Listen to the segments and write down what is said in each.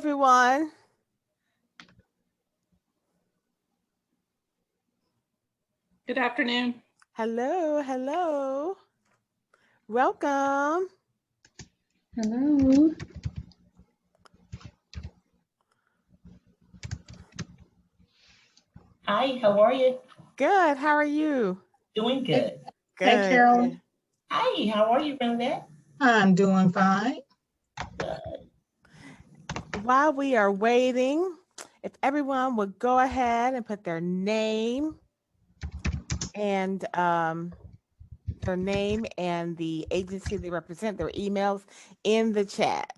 everyone. Good afternoon. Hello, hello. Welcome. Hello. Hi, how are you? Good. How are you? Doing good. Good. Hey, Carol. Hi, how are you, Bernadette? I'm doing fine. Good. While we are waiting, if everyone would go ahead and put their name and the agency they represent, their emails in the chat.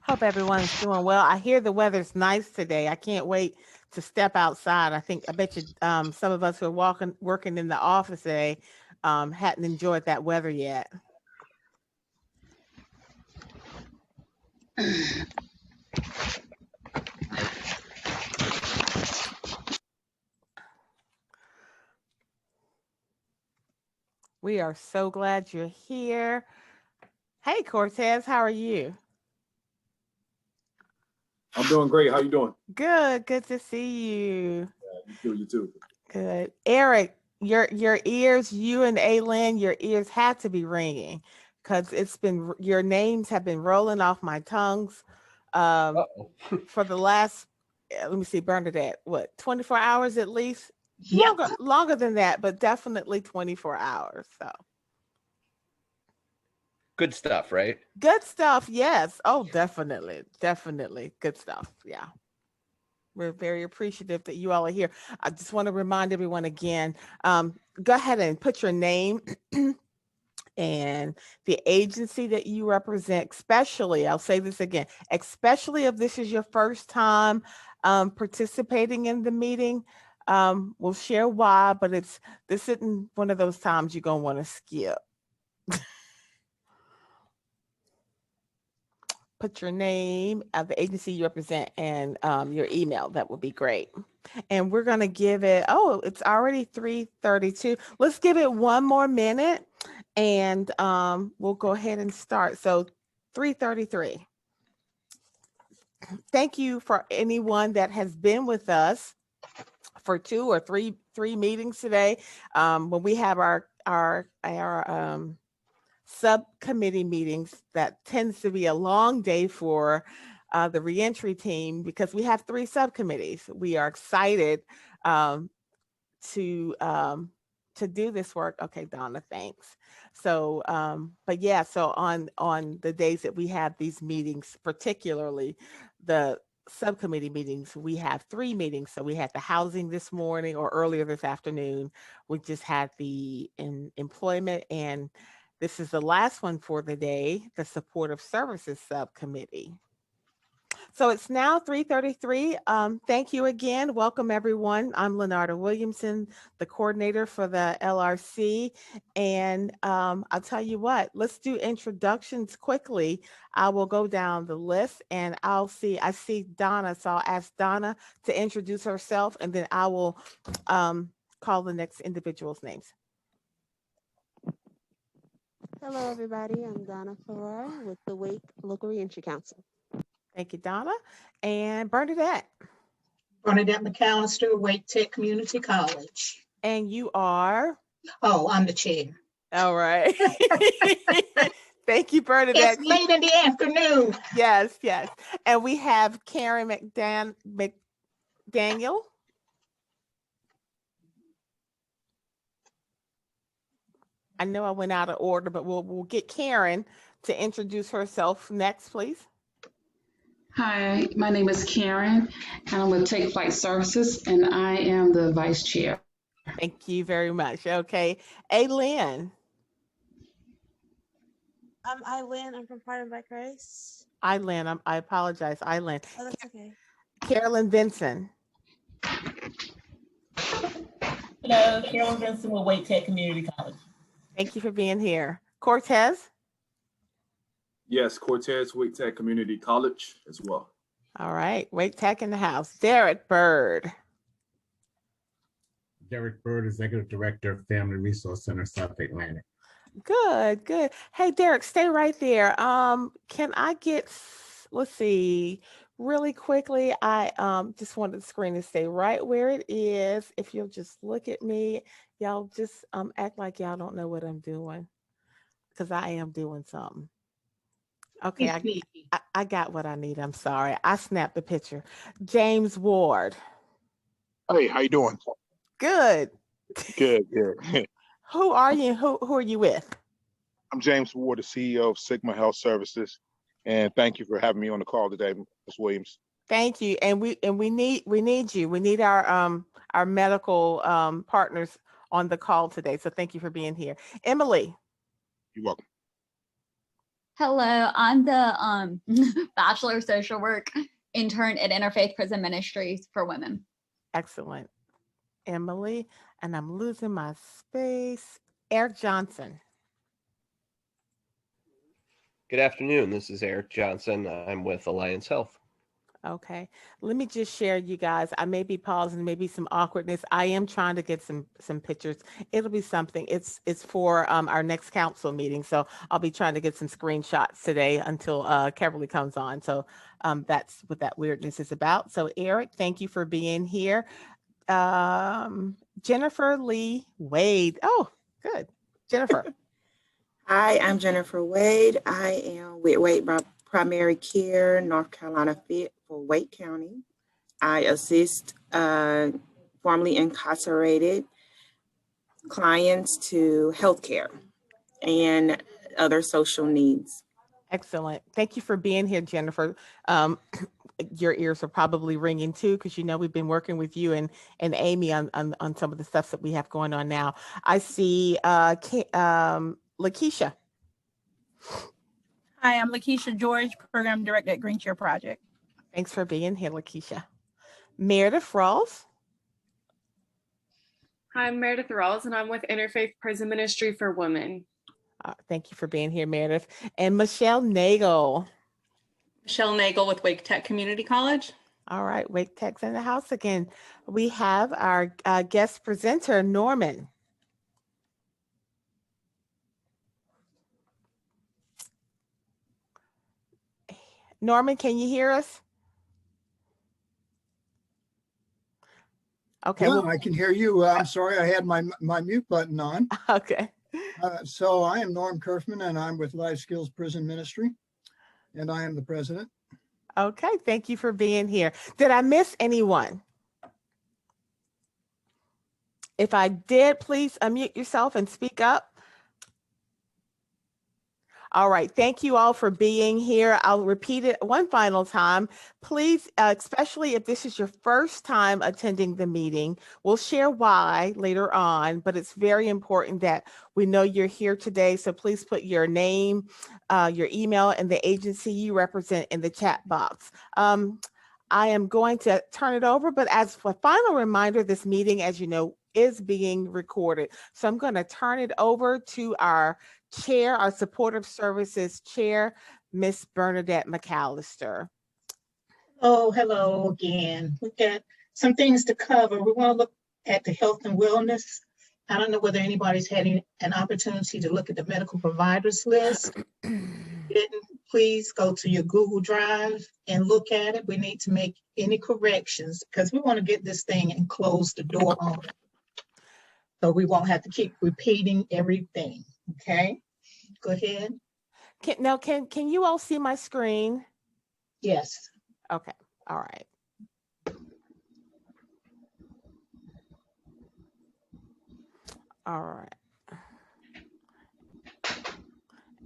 Hope everyone's doing well. I hear the weather's nice today. I can't wait to step outside. I bet you some of us who are working in the office today hadn't enjoyed that weather yet. We are so glad you're here. Hey, Cortez, how are you? I'm doing great. How you doing? Good. Good to see you. Yeah, you too. Good. Eric, your ears, you and Aylin, your ears had to be ringing because your names have been rolling off my tongues for the last, let me see, Bernadette, what, 24 hours at least? Yeah. Longer than that, but definitely 24 hours. So good stuff, right? good stuff. Yes. Oh, definitely. Definitely good stuff. Yeah. We're very appreciative that you all are here. I just want to remind everyone again, go ahead and put your name and the agency that you represent, especially, I'll say this again, especially if this is your first time participating in the meeting. We'll share why, but this isn't one of those times you're going to want to skip. Put your name, the agency you represent, and your email. That would be great. And we're going to give it, it's already 3:32. Let's give it one more minute and we'll go ahead and start. So 3:33. Thank you for anyone that has been with us for two or three meetings today. When we have our subcommittee meetings, that tends to be a long day for the reentry team because we have 3 subcommittees. We are excited to do this work. Okay, Donna, thanks. So, but yeah, so on the days that we have these meetings, particularly the subcommittee meetings, we have 3 meetings. So we had the housing this morning or earlier this afternoon. We just had the employment, and this is the last one for the day, the supportive services subcommittee. So it's now 3:33. Thank you again. Welcome, everyone. I'm Lenarda Williamson, the coordinator for the LRC. And I'll tell you what, let's do introductions quickly. I will go down the list and I see Donna. So I'll ask Donna to introduce herself and then I will call the next individual's names. Hello, everybody. I'm Donna Farrar with the Wake Local Reentry Council. Thank you, Donna. And Bernadette. Bernadette McAllister, Wake Tech Community College. And you are? Oh, I'm the chair. All right. Thank you, Bernadette. It's late in the afternoon. Yes, yes. And we have Karen McDaniel. I know I went out of order, but we'll get Karen to introduce herself next, please. Hi, my name is Karen, and I'm with Take Flight Services, and I am the vice chair. Thank you very much. Okay. Aylin. I'm Aylin. I'm from Pardon by Grace. Aylin, I apologize, Aylin. Oh, that's okay. Carolyn Vinson. Hello, Carolyn Vincent with Wake Tech Community College. Thank you for being here. Cortez? Yes, Cortez, Wake Tech Community College as well. All right, Wake Tech in the house. Derek Bird. Derek Bird, Executive Director of Family Resource Center, South Atlantic. Good, good. Hey, Derek, stay right there. Can I get, let's see, really quickly, I just wanted the screen to stay right where it is. If you'll just look at me, y'all just act like y'all don't know what I'm doing, because I am doing something. Okay, He's sneaky. I got what I need. I'm sorry. I snapped the picture. James Ward. Hey, how you doing? Good. Good, good. Who are you? Who are you with? I'm James Ward, the CEO of Sigma Health Services, and thank you for having me on the call today, Ms. Williams. Thank you. And we need you. We need our medical partners on the call today. So thank you for being here. Emily. You're welcome. Hello, I'm the Bachelor of Social Work intern at Interfaith Prison Ministries for Women. Excellent. Emily, and I'm losing my space. Eric Johnson. Good afternoon. This is Eric Johnson. I'm with Alliance Health. Okay, let me just share, you guys. I may be pausing, maybe some awkwardness. I am trying to get some pictures. It'll be something. It's for our next council meeting, so I'll be trying to get some screenshots today until Kimberly comes on. So that's what that weirdness is about. So Eric, thank you for being here. Jennifer Lee Wade. Oh, good, Jennifer. Hi, I'm Jennifer Wade. I am with Wade Primary Care, North Carolina Fit for Wake County. I assist formerly incarcerated clients to healthcare and other social needs. Excellent. Thank you for being here, Jennifer. Your ears are probably ringing too, because you know we've been working with you and Amy on some of the stuff that we have going on now. I see Lakeisha. Hi, I'm Lakeisha George, Program Director at Green Chair Project. Thanks for being here, Lakeisha. Meredith Rawls. Hi, I'm Meredith Rawls, and I'm with Interfaith Prison Ministry for Women. Thank you for being here, Meredith. And Michelle Nagel. Michelle Nagel with Wake Tech Community College. All right, Wake Tech's in the house again. We have our guest presenter, Norman. Norman, can you hear us? Okay. Yeah, well, I can hear you. I'm sorry, I had my mute button on. Okay. So I am Norm Kerfman, and I'm with Life Skills Prison Ministry, and I am the president. Okay, thank you for being here. Did I miss anyone? If I did, please unmute yourself and speak up. All right, thank you all for being here. I'll repeat it one final time. Please, especially if this is your first time attending the meeting, we'll share why later on, but it's very important that we know you're here today. So please put your name, your email, and the agency you represent in the chat box. I am going to turn it over, but as a final reminder, this meeting, as you know, is being recorded. So I'm going to turn it over to our chair, our supportive services chair, Miss Bernadette McAllister. Oh, hello again. We've got some things to cover. We want to look at the health and wellness. I don't know whether anybody's had an opportunity to look at the medical providers list. Please go to your Google Drive and look at it. We need to make any corrections because we want to get this thing and close the door on it. So we won't have to keep repeating everything. Okay, go ahead. Can you all see my screen? Yes. Okay, all right. All right.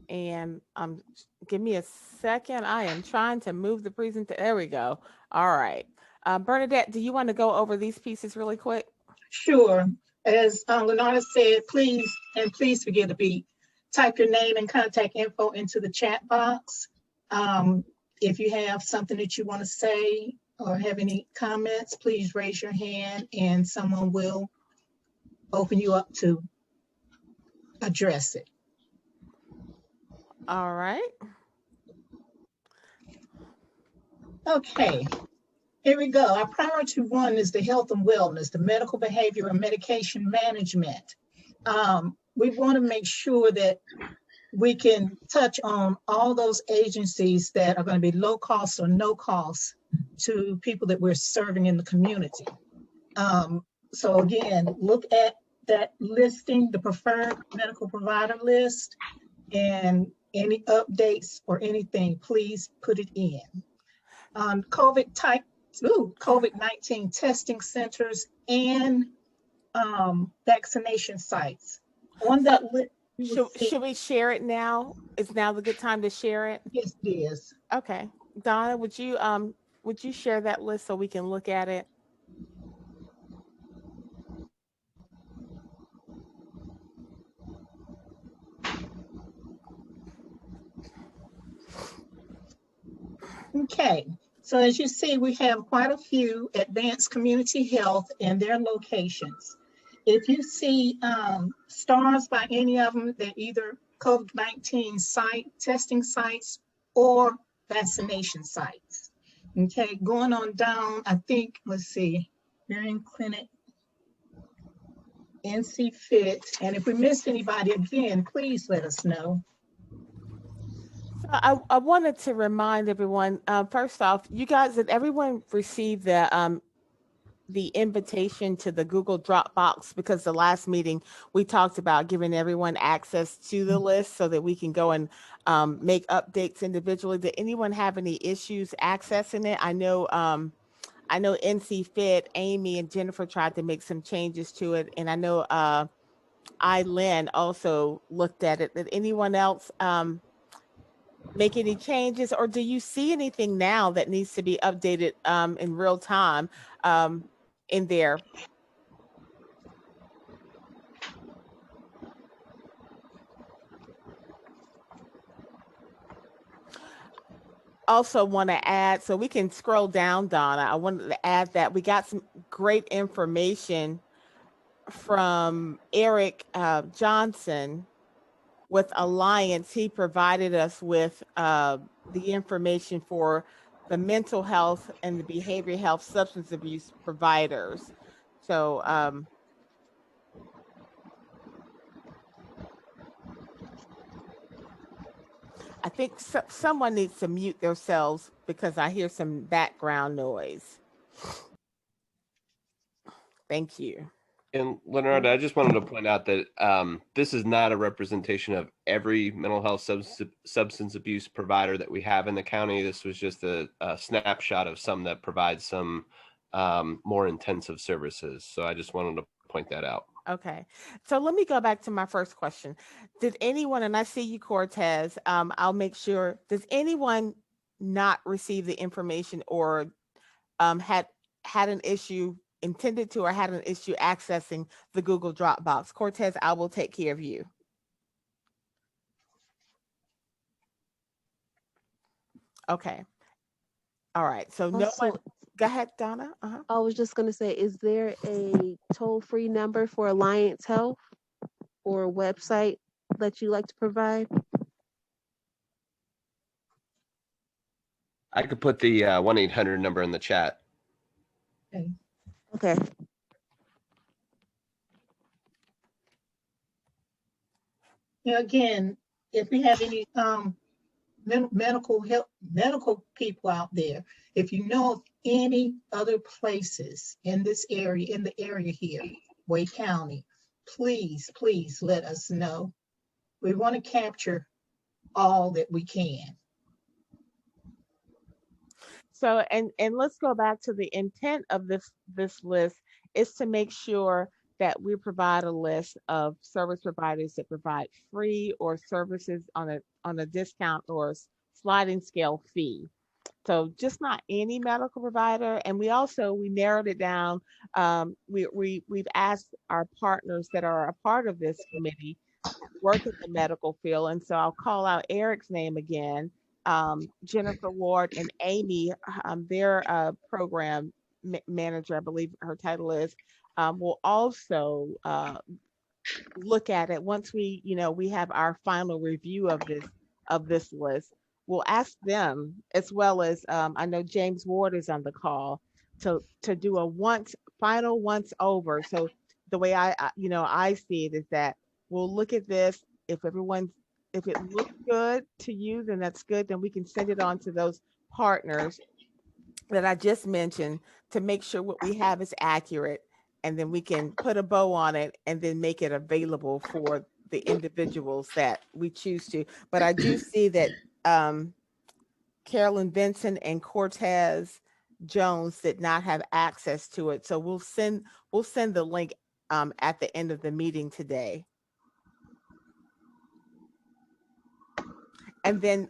And give me a second. I am trying to move the presentation. There we go. All right. Bernadette, do you want to go over these pieces really quick? Sure. As Lenora said, please forget to type your name and contact info into the chat box. If you have something that you want to say or have any comments, please raise your hand and someone will open you up to address it. All right. Okay, here we go. Our priority one is the health and wellness, the medical behavior and medication management. We want to make sure that we can touch on all those agencies that are going to be low cost or no cost to people that we're serving in the community. So again, look at that listing, the preferred medical provider list, and any updates or anything, please put it in. COVID-19 testing centers and vaccination sites. On that list, should we share it now? Is now the good time to share it? Yes, it is. Okay. Donna, would you share that list so we can look at it? Okay, so as you see, we have quite a few advanced community health and their locations. If you see stars by any of them, they're either COVID-19 site, testing sites, or vaccination sites. Okay, going on down, I think, let's see, Marion Clinic, NC Fit, and if we missed anybody again, please let us know. I wanted to remind everyone, first off, you guys, did everyone receive the invitation to the Google Dropbox? Because the last meeting we talked about giving everyone access to the list so that we can go and make updates individually. Did anyone have any issues accessing it? I know NC Fit, Amy and Jennifer tried to make some changes to it, and I know Lynn also looked at it. Did anyone else make any changes, or do you see anything now that needs to be updated in real time in there? Also want to add, so we can scroll down, Donna, I wanted to add that we got some great information from Eric Johnson with Alliance. He provided us with the information for the mental health and the behavioral health substance abuse providers. So I think someone needs to mute themselves because I hear some background noise. Thank you. And Leonard, I just wanted to point out that this is not a representation of every mental health substance abuse provider that we have in the county. This was just a snapshot of some that provide some more intensive services. So I just wanted to point that out. Okay, so let me go back to my first question. Did anyone, and I see you, Cortez, I'll make sure, does anyone not receive the information or had an issue, intended to, or had an issue accessing the Google Dropbox? Cortez, I will take care of you. Okay. All right. So no one, go ahead, Donna. I was just going to say, is there a toll-free number for Alliance Health or a website that you like to provide? I could put the 1-800 number in the chat. Okay. Yeah, again, if we have any medical people out there, if you know of any other places in this area, in the area here, Wake County, please let us know. We want to capture all that we can. So, and let's go back to the intent of this list is to make sure that we provide a list of service providers that provide free or services on a discount or sliding scale fee. So just not any medical provider. And we narrowed it down. We've asked our partners that are a part of this committee work in the medical field. And so I'll call out Eric's name again. Jennifer Ward and Amy, their program manager, I believe her title is, we'll also look at it once we, we have our final review of this list. We'll ask them, as well as I know James Ward is on the call, to do a final once over. So the way I see it is that we'll look at this. If it looks good to you, then that's good. Then we can send it on to those partners that I just mentioned to make sure what we have is accurate, and then we can put a bow on it and then make it available for the individuals that we choose to. But I do see that Carolyn Benson and Cortez Jones did not have access to it, so we'll send the link at the end of the meeting today. And then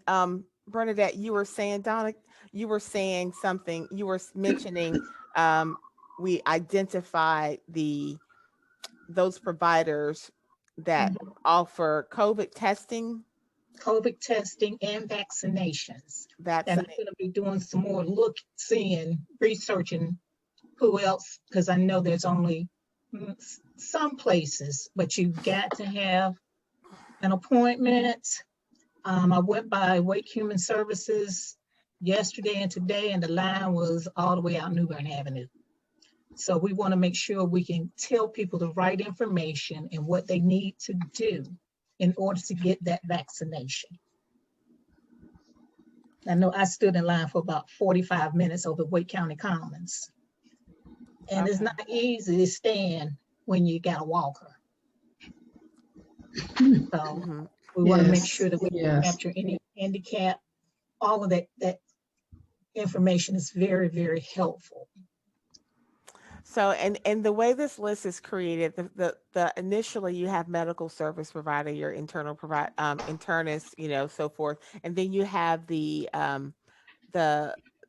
Bernadette, you were saying, Donna, you were saying something, you were mentioning we identify those providers that offer COVID testing. COVID testing and vaccinations. That's and I'm going to be doing some more researching who else, because I know there's only some places, but you've got to have an appointment. I went by Wake Human Services yesterday and today, and the line was all the way out New Bern Avenue. So we want to make sure we can tell people the right information and what they need to do in order to get that vaccination. I know I stood in line for about 45 minutes over Wake County Commons. And it's not easy to stand when you got a walker. So we want to make sure that we capture any handicap. All of that information is very, very helpful. So, and the way this list is created, the initially you have medical service provider, your internal internist, so forth, and then you have the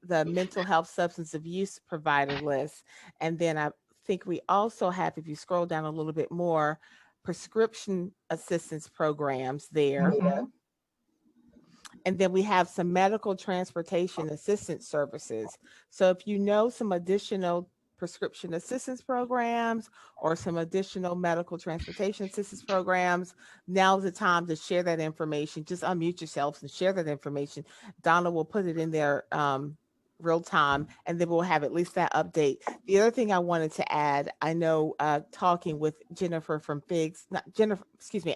mental health substance abuse provider list, and then I think we also have, if you scroll down a little bit more, prescription assistance programs there. And then we have some medical transportation assistance services. So if you know some additional prescription assistance programs or some additional medical transportation assistance programs, now's the time to share that information. Just unmute yourselves and share that information. Donna will put it in there real time, and then we'll have at least that update. The other thing I wanted to add, I know talking with Jennifer from FIGS,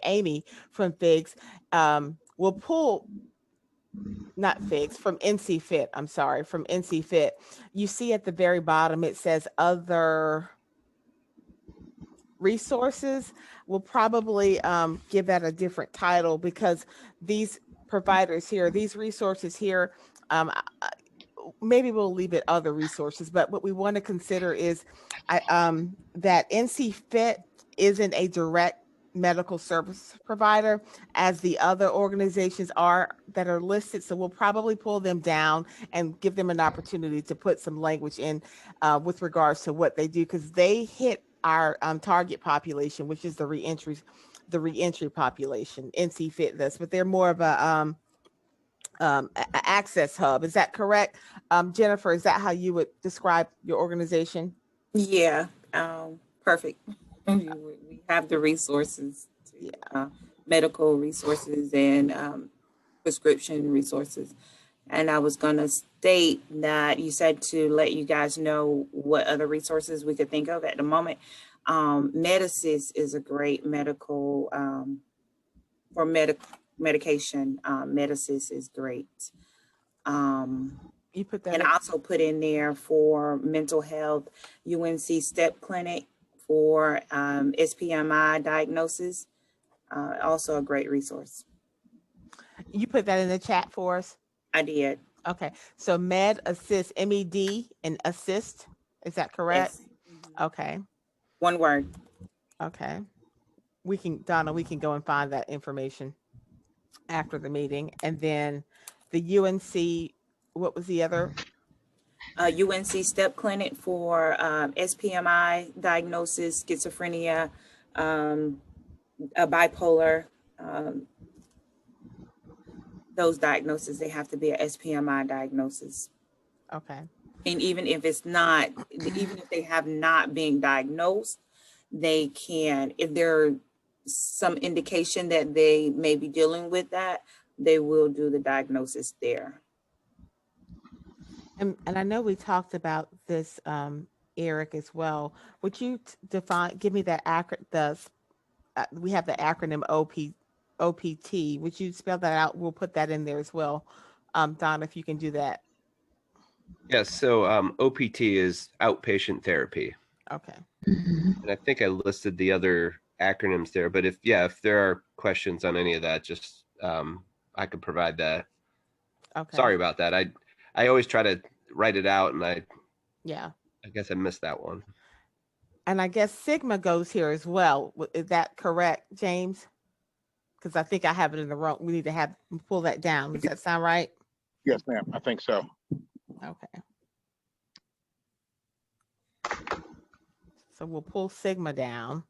Amy from FIGS, we'll pull not FIGS, from NC Fit. I'm sorry, from NC Fit. You see at the very bottom, it says other resources. We'll probably give that a different title, because these providers here, these resources here, maybe we'll leave it other resources, but what we want to consider is that NC Fit isn't a direct medical service provider as the other organizations are that are listed. So we'll probably pull them down and give them an opportunity to put some language in with regards to what they do, because they hit our target population, which is the reentry population. NC Fit does, but they're more of a access hub. Is that correct? Jennifer, is that how you would describe your organization? Yeah, perfect. We have the resources, medical resources and prescription resources. And I was going to state that you said to let you guys know what other resources we could think of at the moment. Medisys is a great medical, for medication. Medisys is great. You put that and in. I also put in there for mental health, UNC STEP Clinic for SPMI diagnosis. Also a great resource. You put that in the chat for us? I did. Okay, so Med Assist, MED and Assist, is that correct? Yes. Okay. One word. Okay. Donna, we can go and find that information after the meeting. And then the UNC, what was the other? UNC STEP Clinic for SPMI diagnosis, schizophrenia, bipolar. Those diagnoses, they have to be a SPMI diagnosis. Okay. And even if it's not, even if they have not been diagnosed, they can, if there's some indication that they may be dealing with that, they will do the diagnosis there. And I know we talked about this, Eric, as well. Would you give me that we have the acronym OPT. Would you spell that out? We'll put that in there as well. Donna, if you can do that. Yes. So OPT is outpatient therapy. Okay. And I think I listed the other acronyms there, but if there are questions on any of that, just I could provide that. Okay. Sorry about that. I always try to write it out, and I guess I missed that one. And I guess Sigma goes here as well. Is that correct, James? Because I think I have it in the wrong. We need to pull that down. Does that sound right? Yes, ma'am. I think so. Okay. So we'll pull Sigma down.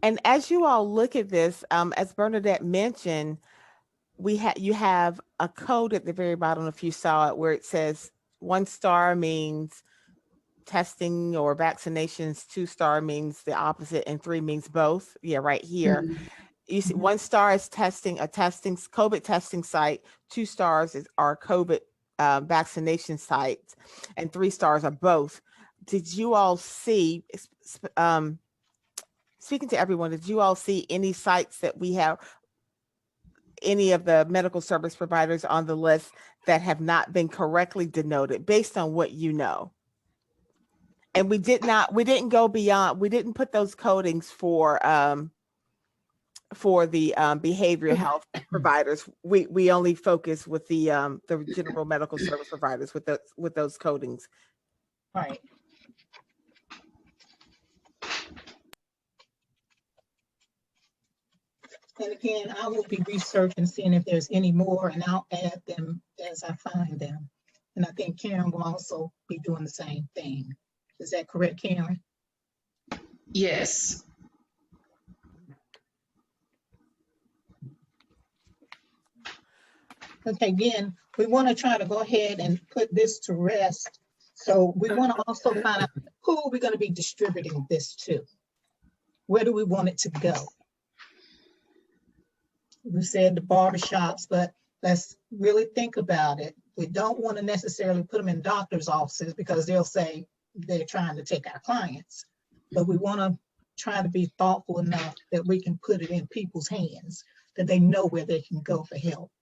And as you all look at this, as Bernadette mentioned, you have a code at the very bottom, if you saw it, where it says 1 star means testing or vaccinations, 2 star means the opposite, and 3 means both. Yeah, right here. You see, 1 star is COVID testing site, 2 stars are COVID vaccination sites, and 3 stars are both. Did you all see, speaking to everyone, did you all see any sites that we have, any of the medical service providers on the list that have not been correctly denoted based on what you know? And we didn't go beyond, we didn't put those codings for the behavioral health providers. We only focus with the general medical service providers with those codings. Right. And again, I will be researching, seeing if there's any more, and I'll add them as I find them. And I think Karen will also be doing the same thing. Is that correct, Karen? Yes. Okay, again, we want to try to go ahead and put this to rest. So we want to also find out who are we going to be distributing this to? Where do we want it to go? We said the barbershops, but let's really think about it. We don't want to necessarily put them in doctors' offices because they'll say they're trying to take our clients. But we want to try to be thoughtful enough that we can put it in people's hands, that they know where they can go for help.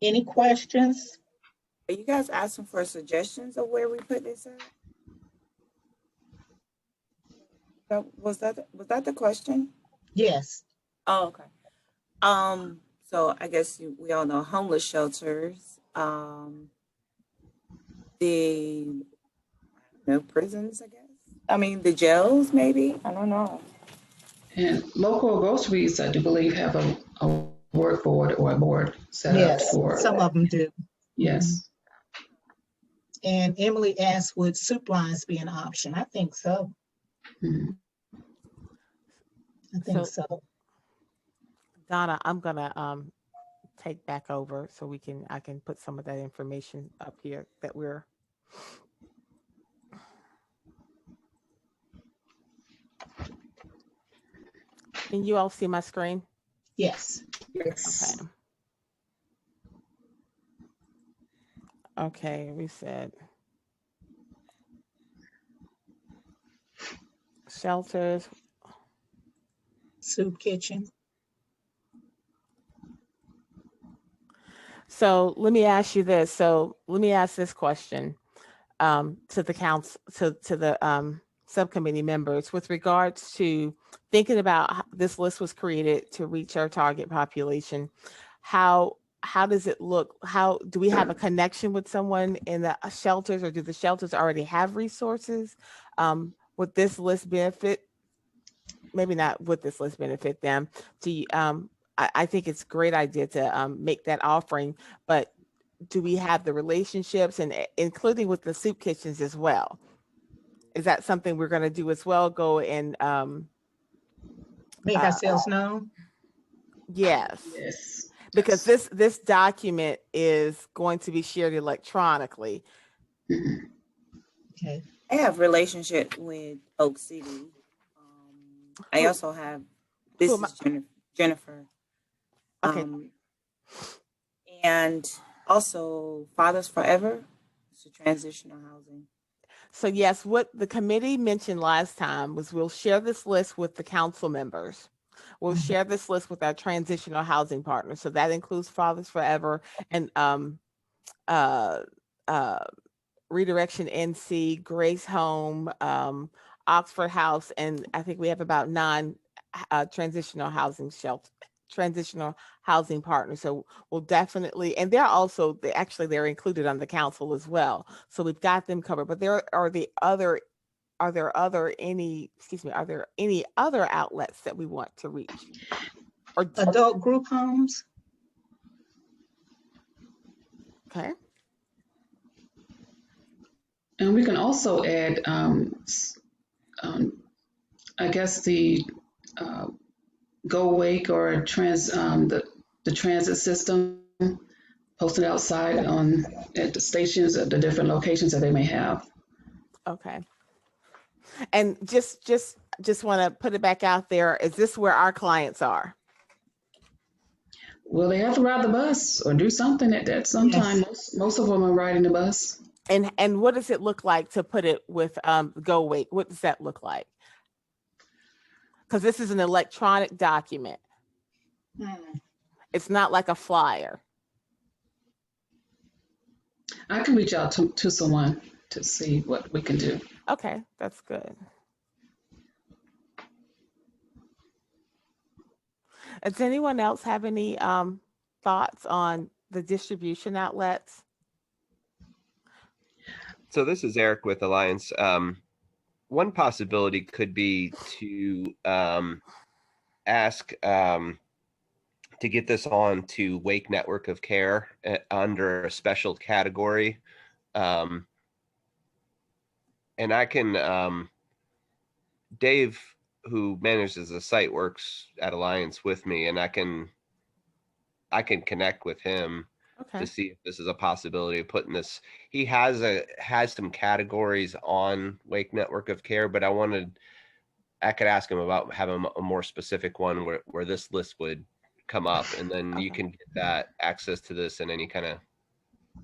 Any questions? Are you guys asking for suggestions of where we put this at? Was that the question? Yes. Oh, okay. So I guess we all know homeless shelters, the prisons, I guess. I mean, the jails, maybe. I don't know. And local groceries, I do believe, have a work board or a board set up for. Some of them do. Yes. And Emily asked, would soup lines be an option? I think so. I think so. Donna, I'm gonna take back over so I can put some of that information up here that we're. Can you all see my screen? Yes. Yes. Okay. Okay, we said shelters, soup kitchen. So let me ask you this. So let me ask this question to the council, to the subcommittee members with regards to thinking about how this list was created to reach our target population. How does it look? How do we have a connection with someone in the shelters, or do the shelters already have resources? Would this list benefit? Maybe not. Would this list benefit them? I think it's a great idea to make that offering, but do we have the relationships, and including with the soup kitchens as well? Is that something we're going to do as well? Go and Make ourselves known. yes, Yes. because this document is going to be shared electronically. Okay. I have relationship with Oak City. I Who- also have, this who am is Jennifer. Okay. And also Fathers Forever, it's a transitional housing. So yes, what the committee mentioned last time was we'll share this list with the council members. We'll share this list with our transitional housing partners. So that includes Fathers Forever and Redirection NC, Grace Home, Oxford House, and I think we have about 9 transitional housing partners. So we'll definitely, and they're also, they're included on the council as well. So we've got them covered, but are there any other outlets that we want to reach? Or adult group homes? Okay. And we can also add, I guess the Go Wake or the transit system posted outside at the stations at the different locations that they may have. Okay. And just want to put it back out there. Is this where our clients are? Well, they have to ride the bus or do something at that sometime. Yes. Most of them are riding the bus. And what does it look like to put it with Go Wake? What does that look like? Because this is an electronic document. It's not like a flyer. I can reach out to someone to see what we can do. Okay, that's good. Does anyone else have any thoughts on the distribution outlets? So this is Eric with Alliance. One possibility could be to ask to get this on to Wake Network of Care under a special category. And I can, Dave, who manages the site, works at Alliance with me, and I can connect with him to see if this is a possibility of putting this. He has some categories on Wake Network of Care, but I could ask him about having a more specific one where this list would come up, and then you can get that access to this in any kind of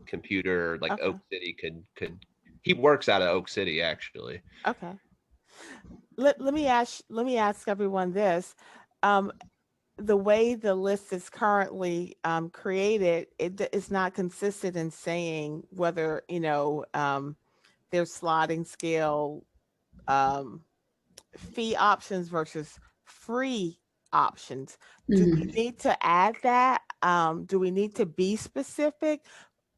computer, like Oak City could. He works out of Oak City, actually. Okay. Let me ask everyone this. The way the list is currently created, it is not consistent in saying whether, there's sliding scale fee options versus free options. Do we need to add that? Do we need to be specific?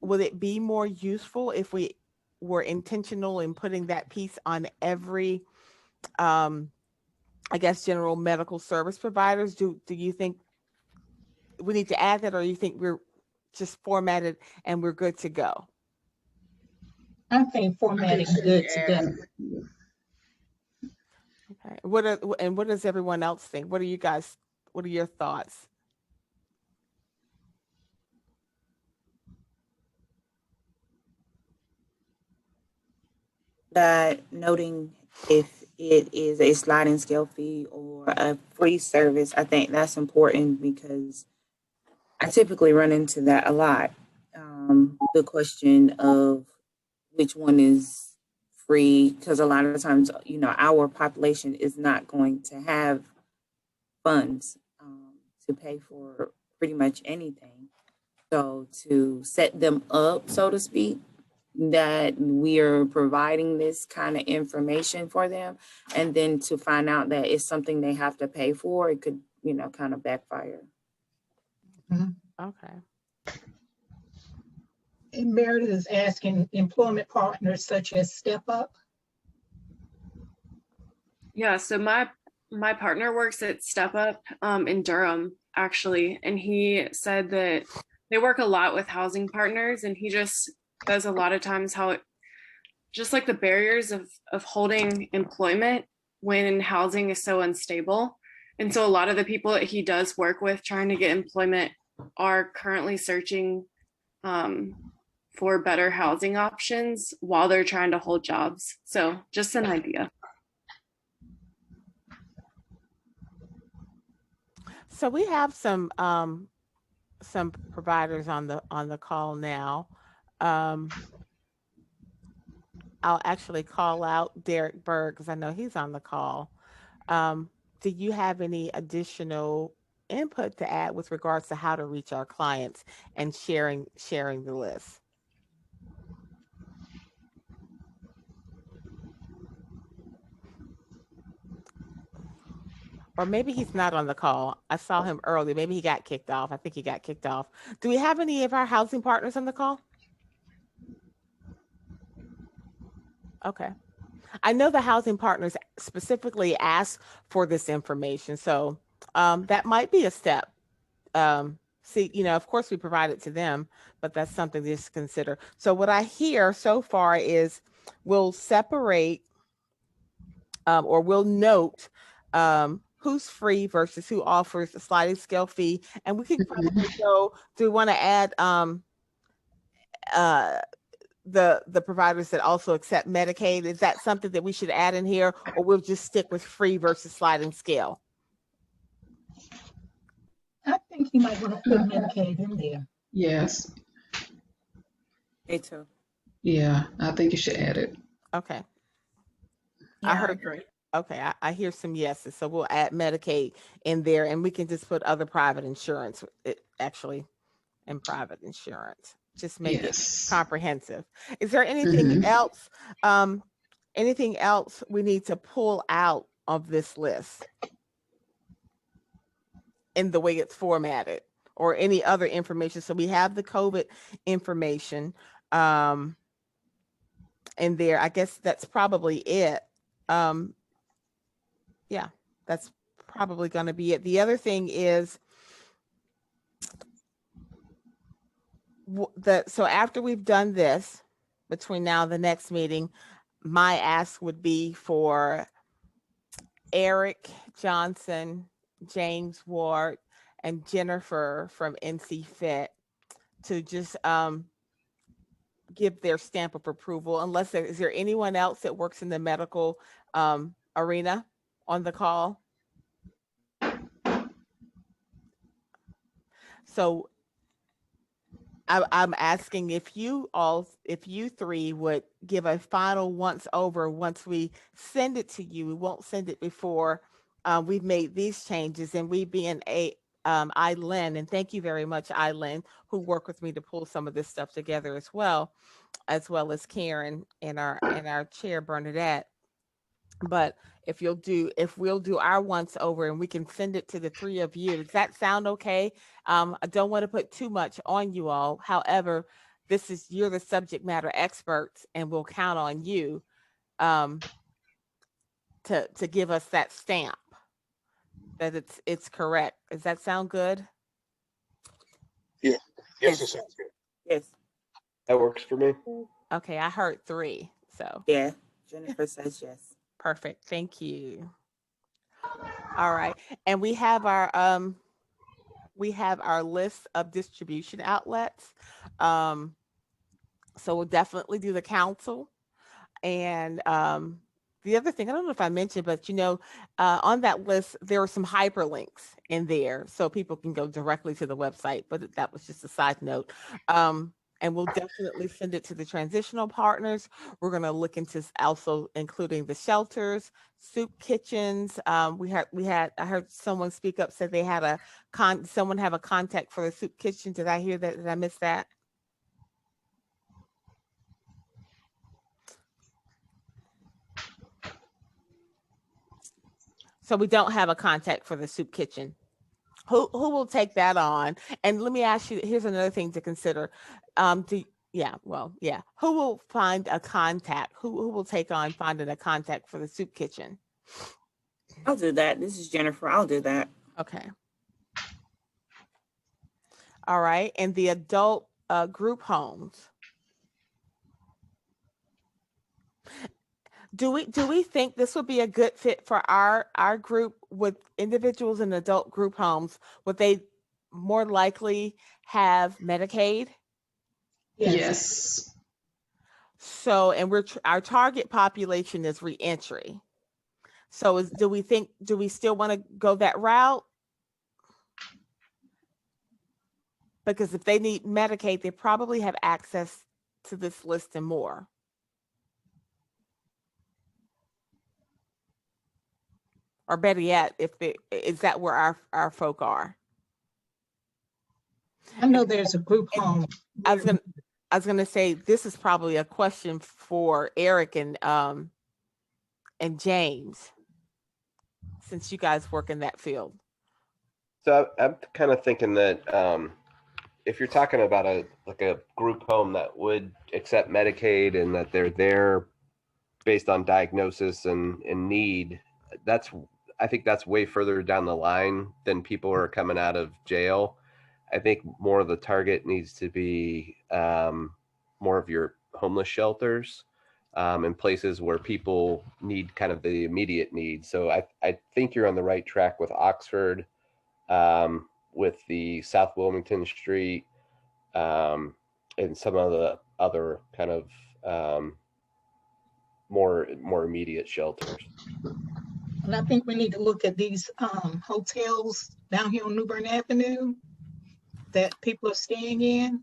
Would it be more useful if we were intentional in putting that piece on every I guess general medical service providers? Do you think we need to add that, or you think we're just formatted and we're good to go? I think formatting good to go. Okay. What does everyone else think? What are your thoughts? That noting if it is a sliding scale fee or a free service, I think that's important because I typically run into that a lot. The question of which one is free, because a lot of times, our population is not going to have funds to pay for pretty much anything. So to set them up, so to speak, that we are providing this kind of information for them, and then to find out that it's something they have to pay for, it could, kind of backfire. Okay. And Meredith is asking employment partners such as Step Up. Yeah, so my partner works at Step Up in Durham, actually, and he said that they work a lot with housing partners, and he just says a lot of times how just like the barriers of holding employment when housing is so unstable. And so a lot of the people that he does work with trying to get employment are currently searching for better housing options while they're trying to hold jobs. So just an idea. So we have some providers on the call now. I'll actually call out Derek Berg because I know he's on the call. Do you have any additional input to add with regards to how to reach our clients and sharing the list? Or maybe he's not on the call. I saw him earlier. Maybe he got kicked off. I think he got kicked off. Do we have any of our housing partners on the call? Okay. I know the housing partners specifically asked for this information. So that might be a step. See, of course we provide it to them, but that's something to just consider. So what I hear so far is we'll separate or we'll note who's free versus who offers a sliding scale fee. And we can probably go, do we want to add the providers that also accept Medicaid? Is that something that we should add in here, or we'll just stick with free versus sliding scale? I think you might want to put Medicaid in there. Yes. Me too. Yeah, I think you should add it. Okay. Yeah, I heard. agree. Okay, I hear some yeses. So we'll add Medicaid in there, and we can just put other private insurance, actually, and private insurance. Just make it comprehensive. Is there anything else? Anything else we need to pull out of this list in the way it's formatted, or any other information? So we have the COVID information in there. I guess that's probably it. Yeah, that's probably going to be it. The other thing is so after we've done this, between now and the next meeting, my ask would be for Eric Johnson, James Ward, and Jennifer from NC Fit to just give their stamp of approval. Unless is there anyone else that works in the medical arena on the call? So I'm asking if you three would give a final once over once we send it to you. We won't send it before we've made these changes, and we being Eileen, and thank you very much, Eileen, who worked with me to pull some of this stuff together as well as Karen and our chair Bernadette. But if we'll do our once over and we can send it to the three of you, does that sound okay? I don't want to put too much on you all. However, you're the subject matter experts, and we'll count on you to give us that stamp that it's correct. Does that sound good? Yeah. Yes, it sounds good. Yes. That works for me. Okay, I heard 3. So yeah, Jennifer says yes. Perfect. Thank you. All right. And we have our list of distribution outlets. So we'll definitely do the council. And the other thing, I don't know if I mentioned, but on that list, there are some hyperlinks in there so people can go directly to the website, but that was just a side note. And we'll definitely send it to the transitional partners. We're going to look into also including the shelters, soup kitchens. I heard someone speak up, said they had someone have a contact for the soup kitchen. Did I hear that? Did I miss that? So we don't have a contact for the soup kitchen. Who will take that on? And let me ask you, here's another thing to consider. Who will find a contact? Who will take on finding a contact for the soup kitchen? I'll do that. This is Jennifer. I'll do that. Okay. All right. And the adult group homes. Do we think this would be a good fit for our group with individuals in adult group homes? Would they more likely have Medicaid? Yes. So, and our target population is reentry. So do we still want to go that route? Because if they need Medicaid, they probably have access to this list and more. Or better yet, is that where our folk are? I know there's a group home. I was gonna say this is probably a question for Eric and James, since you guys work in that field. So I'm kind of thinking that if you're talking about a group home that would accept Medicaid and that they're there based on diagnosis and need, I think that's way further down the line than people who are coming out of jail. I think more of the target needs to be more of your homeless shelters and places where people need kind of the immediate need. So I think you're on the right track with Oxford, with the South Wilmington Street, and some of the other kind of more immediate shelters. And I think we need to look at these hotels down here on New Bern Avenue that people are staying in.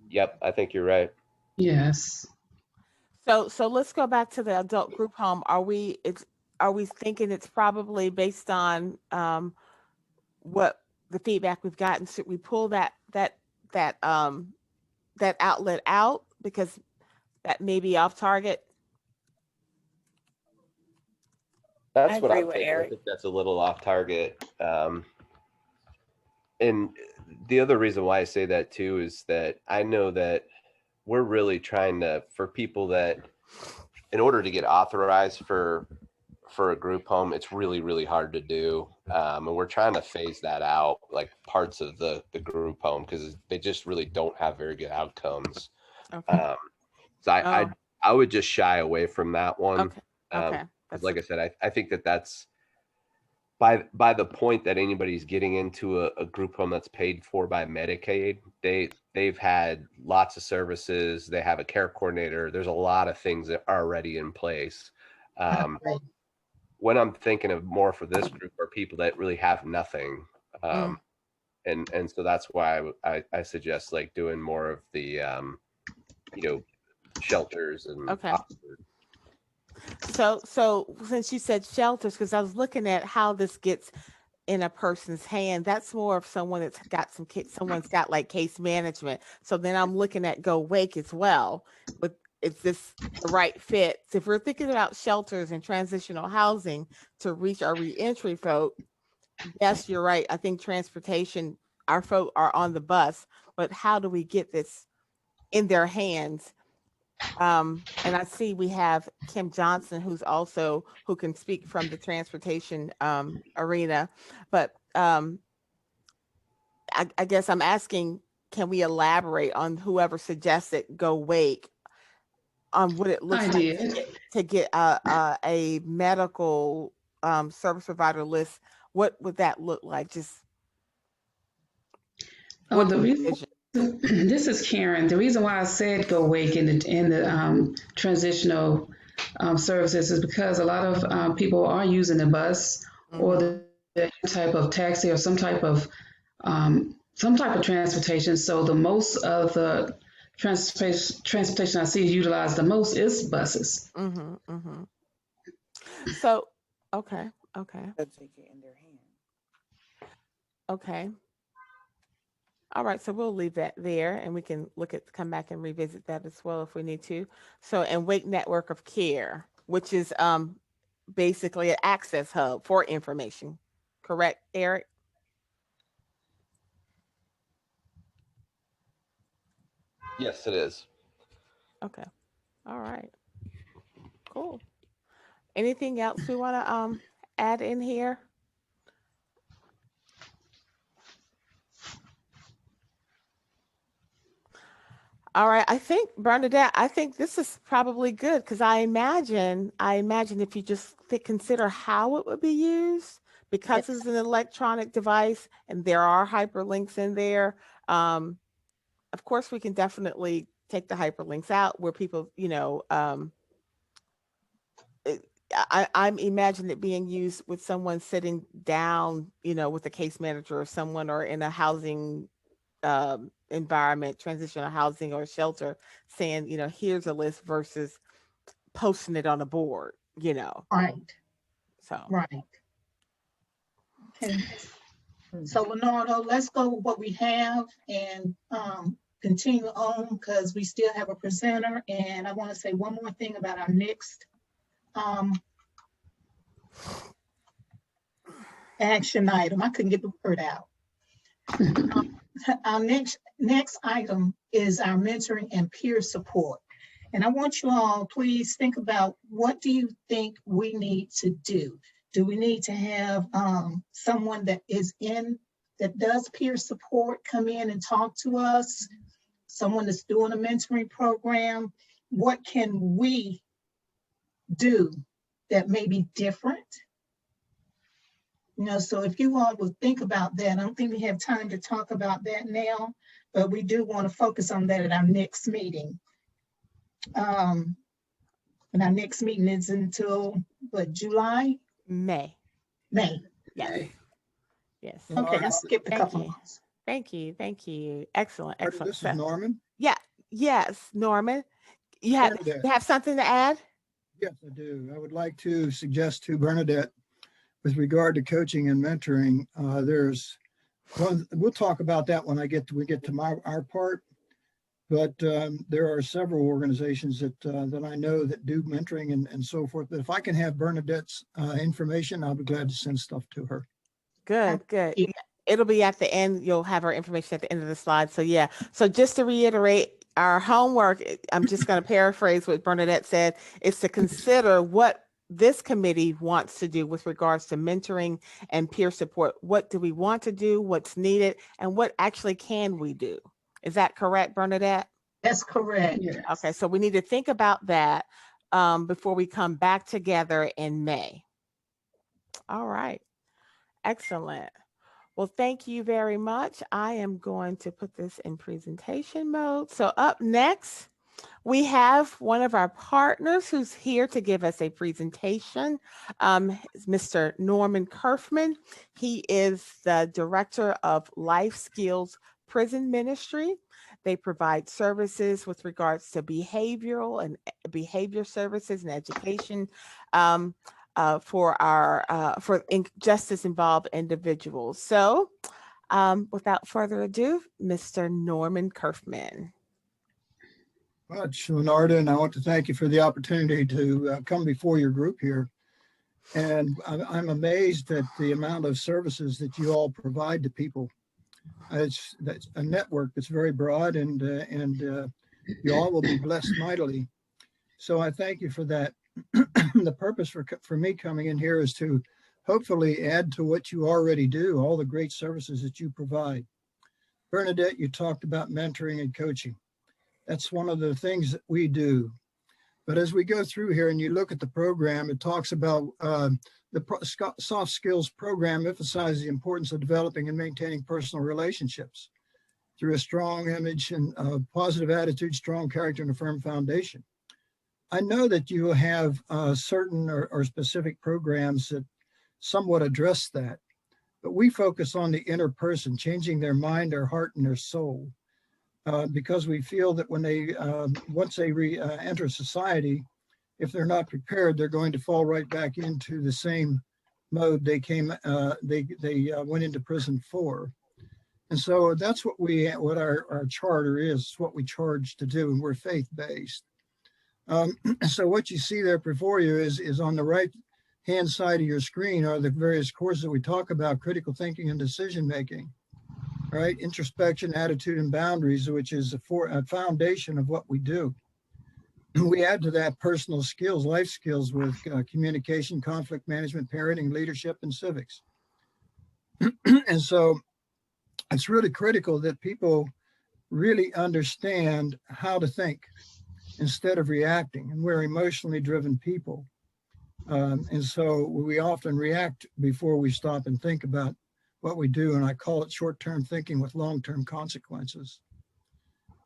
Yep, I think you're right. Yes. So let's go back to the adult group home. Are we thinking it's probably based on what the feedback we've gotten? Should we pull that outlet out because that may be off target? That's I what agree I'm with thinking. I Eric. think that's a little off target. And the other reason why I say that too is that I know that we're really trying to, for people that, in order to get authorized for a group home, it's really, really hard to do. And we're trying to phase that out, like parts of the group home, because they just really don't have very good outcomes. Okay. So I would just shy away from that one. Okay. Okay. Like I said, I think that's by the point that anybody's getting into a group home that's paid for by Medicaid, they've had lots of services. They have a care coordinator. There's a lot of things that are already in place. When I'm thinking of more for this group are people that really have nothing. And so that's why I suggest like doing more of the, shelters and Okay. So since you said shelters, because I was looking at how this gets in a person's hand, that's more of someone that's got someone's got like case management. So then I'm looking at Go Wake as well. But is this the right fit? So if we're thinking about shelters and transitional housing to reach our reentry folk, yes, you're right. I think transportation, our folk are on the bus, but how do we get this in their hands? And I see we have Kim Johnson, who can speak from the transportation arena, but I guess I'm asking, can we elaborate on whoever suggested Go Wake on what it looks like to get a medical service provider list? What would that look like? Just Oh, this is Karen. The reason why I said Go Wake in the transitional services is because a lot of people are using the bus or the type of taxi or some type of transportation. So the most of the transportation I see utilized the most is buses. So, okay. Okay. All right, so we'll leave that there and we can come back and revisit that as well if we need to. So, and Wake Network of Care, which is basically an access hub for information. Correct, Eric? Yes, it is. Okay. All right. Cool. Anything else we want to add in here? All right, I think Bernadette, I think this is probably good because I imagine if you just consider how it would be used, because it's an electronic device and there are hyperlinks in there. Of course, we can definitely take the hyperlinks out where people, I'm imagining it being used with someone sitting down, with a case manager or someone, or in a housing environment, transitional housing or shelter, saying, here's a list versus posting it on a board, Right, So, right. Okay. So Leonardo, let's go with what we have and continue on because we still have a presenter. And I want to say one more thing about our next action item. I couldn't get the word out. Our next item is our mentoring and peer support. And I want you all, please think about, what do you think we need to do? Do we need to have someone that does peer support come in and talk to us? Someone that's doing a mentoring program? What can we do that may be different? So if you all would think about that, I don't think we have time to talk about that now, but we do want to focus on that at our next meeting. And our next meeting is until what, July? May. Yes. Yes. Okay, I skipped a couple months. Thank you. Excellent. This is Norman. Yeah. Yes, Norman. You have something to add? Yes, I do. I would like to suggest to Bernadette, with regard to coaching and mentoring, there's one, we'll talk about that when we get to our part, but there are several organizations that I know that do mentoring and so forth. But if I can have Bernadette's information, I'll be glad to send stuff to her. Good. Yeah, it'll be at the end. You'll have our information at the end of the slide. So yeah. So just to reiterate, our homework, I'm just going to paraphrase what Bernadette said, is to consider what this committee wants to do with regards to mentoring and peer support. What do we want to do? What's needed? And what actually can we do? Is that correct, Bernadette? That's correct. Yes. Okay, so we need to think about that before we come back together in May. All right. Excellent. Well, thank you very much. I am going to put this in presentation mode. So up next, we have one of our partners who's here to give us a presentation, Mr. Norman Kerfman. He is the Director of Life Skills Prison Ministry. They provide services with regards to behavioral and behavior services and education for justice involved individuals. So without further ado, Mr. Norman Kerfman. Much, Leonardo, and I want to thank you for the opportunity to come before your group here. And I'm amazed at the amount of services that you all provide to people. That's a network that's very broad, and you all will be blessed mightily. So I thank you for that. The purpose for me coming in here is to hopefully add to what you already do, all the great services that you provide. Bernadette, you talked about mentoring and coaching. That's one of the things that we do. But as we go through here and you look at the program, it talks about the soft skills program emphasizes the importance of developing and maintaining personal relationships through a strong image and positive attitude, strong character, and a firm foundation. I know that you have certain or specific programs that somewhat address that, but we focus on the inner person, changing their mind, their heart, and their soul. Because we feel that when they, once they enter society, if they're not prepared, they're going to fall right back into the same mode they went into prison for. And so that's what our charter is, what we charge to do, and we're faith-based. So what you see there before you is on the right-hand side of your screen are the various courses that we talk about: critical thinking and decision-making. Right, introspection, attitude, and boundaries, which is a foundation of what we do. We add to that personal skills, life skills with communication, conflict management, parenting, leadership, and civics. And so it's really critical that people really understand how to think instead of reacting. And we're emotionally driven people. And so we often react before we stop and think about what we do. And I call it short-term thinking with long-term consequences.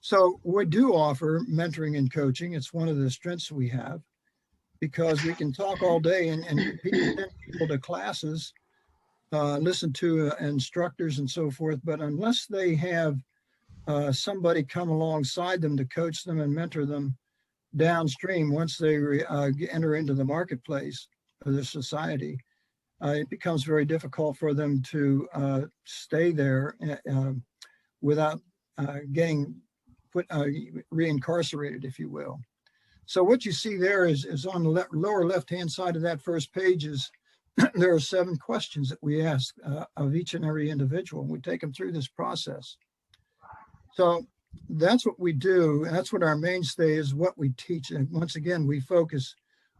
So we do offer mentoring and coaching. It's one of the strengths we have, because we can talk all day and people send people to classes, listen to instructors and so forth. But unless they have somebody come alongside them to coach them and mentor them downstream, once they enter into the marketplace of the society, it becomes very difficult for them to stay there without getting put reincarcerated, if you will. So what you see there is on the lower left-hand side of that first page is there are 7 questions that we ask of each and every individual. We take them through this process. So that's what we do. And that's what our mainstay is, what we teach. And once again, we focus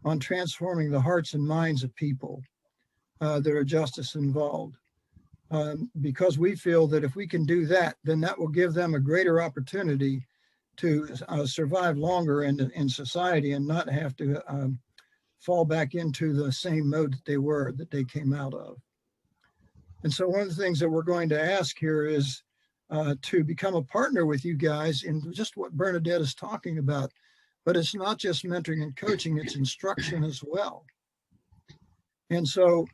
on transforming the hearts and minds of people that are justice involved. Because we feel that if we can do that, then that will give them a greater opportunity to survive longer in society and not have to fall back into the same mode that they came out of. And so one of the things that we're going to ask here is to become a partner with you guys in just what Bernadette is talking about. But it's not just mentoring and coaching, it's instruction as well. And so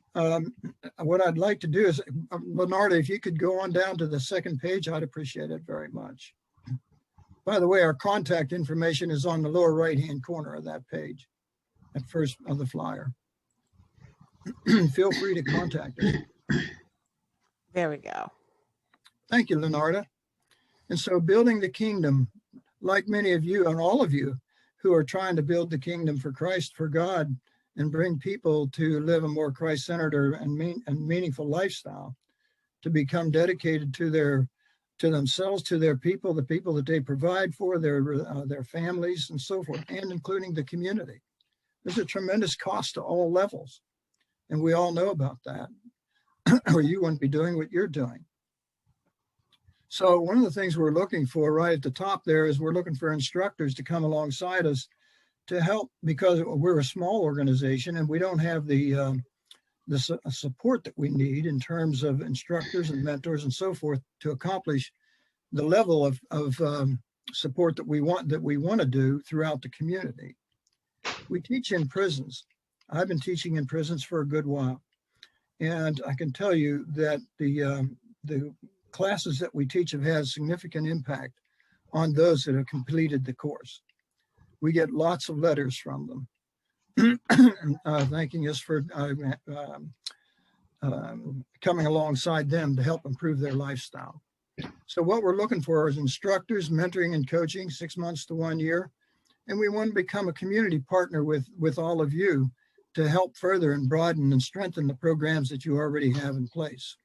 what I'd like to do is, Leonardo, if you could go on down to the second page, I'd appreciate it very much. By the way, our contact information is on the lower right-hand corner of that page, at first of the flyer. Feel free to contact us. There we go. Thank you, Leonardo. And so building the kingdom, like many of you and all of you who are trying to build the kingdom for Christ, for God, and bring people to live a more Christ-centered and meaningful lifestyle, to become dedicated to themselves, to their people, the people that they provide for, their families and so forth, and including the community. There's a tremendous cost to all levels. And we all know about that, or you wouldn't be doing what you're doing. So one of the things we're looking for right at the top there is we're looking for instructors to come alongside us to help, because we're a small organization and we don't have the support that we need in terms of instructors and mentors and so forth to accomplish the level of support that we want to do throughout the community. We teach in prisons. I've been teaching in prisons for a good while, and I can tell you that the classes that we teach have had significant impact on those that have completed the course. We get lots of letters from them thanking us for coming alongside them to help improve their lifestyle. So what we're looking for is instructors, mentoring and coaching, 6 months to 1 year. And we want to become a community partner with all of you to help further and broaden and strengthen the programs that you already have in place.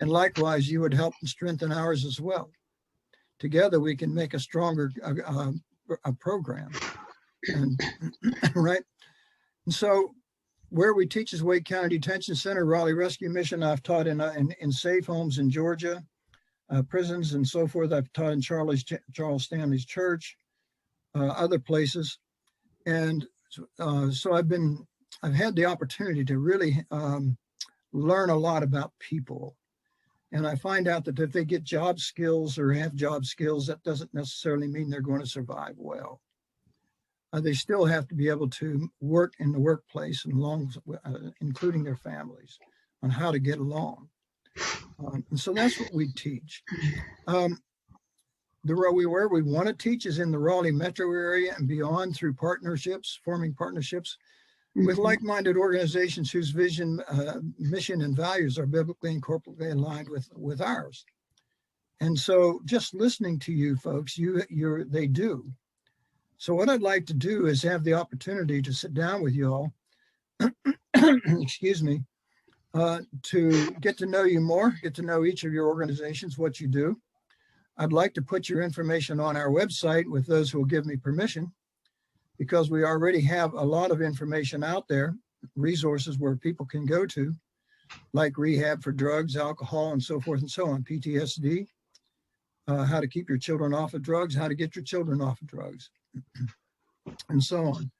And likewise, you would help and strengthen ours as well. Together, we can make a stronger program. And, right? And so where we teach is Wake County Detention Center, Raleigh Rescue Mission. I've taught in safe homes in Georgia, prisons and so forth. I've taught in Charles Stanley's church, other places. And so I've had the opportunity to really learn a lot about people. And I find out that if they get job skills or have job skills, that doesn't necessarily mean they're going to survive well. They still have to be able to work in the workplace, and including their families, on how to get along. And so that's what we teach. Where we want to teach is in the Raleigh metro area and beyond, through partnerships, forming partnerships with like-minded organizations whose vision, mission, and values are biblically and corporately aligned with ours. And so just listening to you folks, they do. So what I'd like to do is have the opportunity to sit down with you all, excuse me, to get to know you more, get to know each of your organizations, what you do. I'd like to put your information on our website with those who will give me permission, because we already have a lot of information out there, resources where people can go to, like rehab for drugs, alcohol, and so forth and so on, PTSD. how to keep your children off of drugs, how to get your children off of drugs, and so on.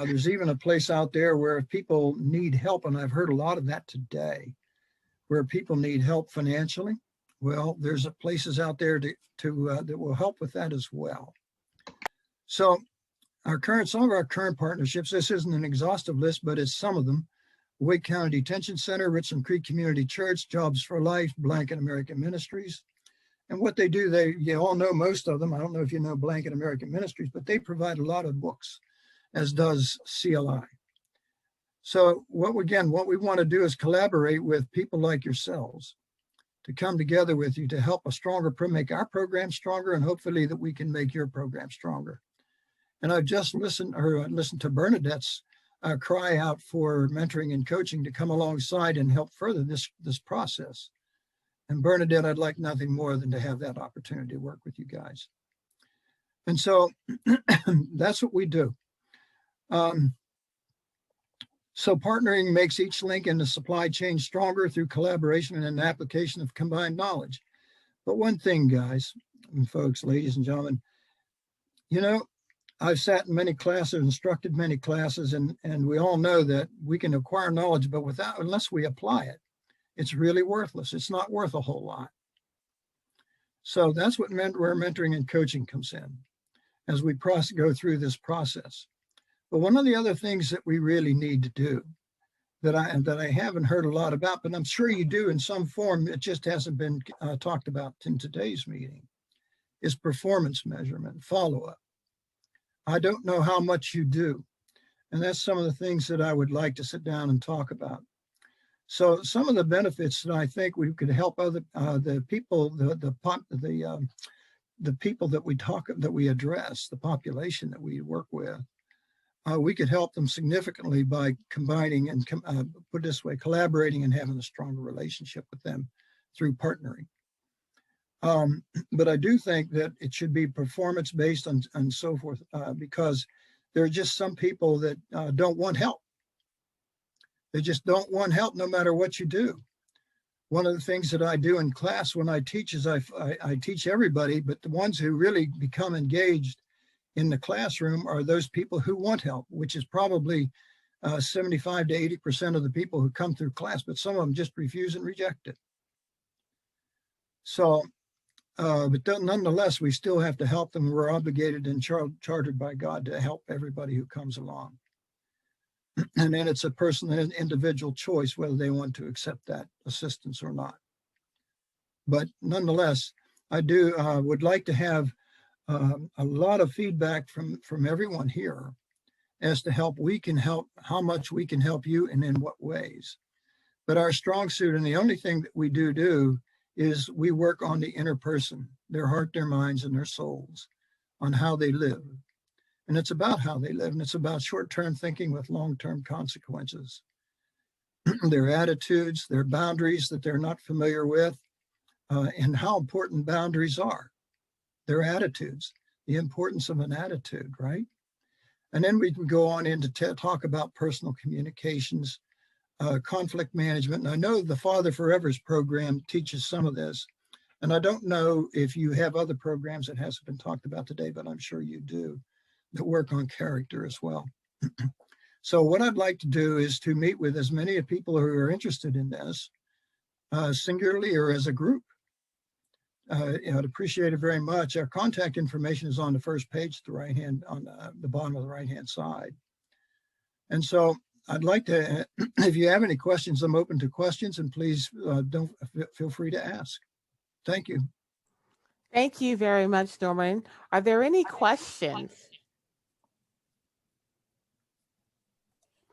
There's even a place out there where people need help, and I've heard a lot of that today, where people need help financially. Well, there's places out there that will help with that as well. So some of our current partnerships, this isn't an exhaustive list, but it's some of them. Wake County Detention Center, Richland Creek Community Church, Jobs for Life, Blanket American Ministries. And what they do, you all know most of them. I don't know if you know Blanket American Ministries, but they provide a lot of books, as does CLI. So what we want to do is collaborate with people like yourselves to come together with you to help make our program stronger, and hopefully that we can make your program stronger. And I've just listened to Bernadette's cry out for mentoring and coaching to come alongside and help further this process. And Bernadette, I'd like nothing more than to have that opportunity to work with you guys. And so that's what we do. So partnering makes each link in the supply chain stronger through collaboration and an application of combined knowledge. But one thing, guys and folks, ladies and gentlemen, I've sat in many classes, instructed many classes, and we all know that we can acquire knowledge, but unless we apply it, it's really worthless. It's not worth a whole lot. So that's where mentoring and coaching comes in as we go through this process. But one of the other things that we really need to do that I haven't heard a lot about, but I'm sure you do in some form, it just hasn't been talked about in today's meeting, is performance measurement, follow-up. I don't know how much you do. And that's some of the things that I would like to sit down and talk about. So some of the benefits that I think we could help the people, the people that we address, the population that we work with, we could help them significantly by combining and put it this way, collaborating and having a stronger relationship with them through partnering. But I do think that it should be performance based and so forth, because there are just some people that don't want help. They just don't want help no matter what you do. One of the things that I do in class when I teach is I teach everybody, but the ones who really become engaged in the classroom are those people who want help, which is probably 75 to 80% of the people who come through class, but some of them just refuse and reject it. So, but nonetheless, we still have to help them. We're obligated and chartered by God to help everybody who comes along. And then it's a personal and individual choice whether they want to accept that assistance or not. But nonetheless, I would like to have a lot of feedback from everyone here as to how much we can help you and in what ways. But our strong suit, and the only thing that we do is we work on the inner person, their heart, their minds, and their souls, on how they live. And it's about how they live, and it's about short-term thinking with long-term consequences. Their attitudes, their boundaries that they're not familiar with, and how important boundaries are. Their attitudes, the importance of an attitude, right? And then we can go on into talk about personal communications, conflict management. And I know the Father Forever's program teaches some of this. And I don't know if you have other programs that hasn't been talked about today, but I'm sure you do, that work on character as well. So what I'd like to do is to meet with as many people who are interested in this, singularly or as a group. I'd appreciate it very much. Our contact information is on the first page, on the bottom of the right-hand side. And so I'd like to, if you have any questions, I'm open to questions, and please don't feel free to ask. Thank you. Thank you very much, Norman. Are there any questions?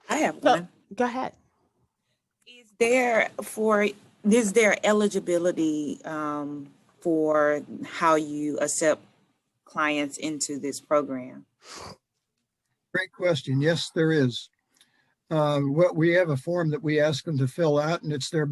I have one. Go ahead. Is there eligibility for how you accept clients into this program? Great question. Yes, there is. We have a form that we ask them to fill out, and it's their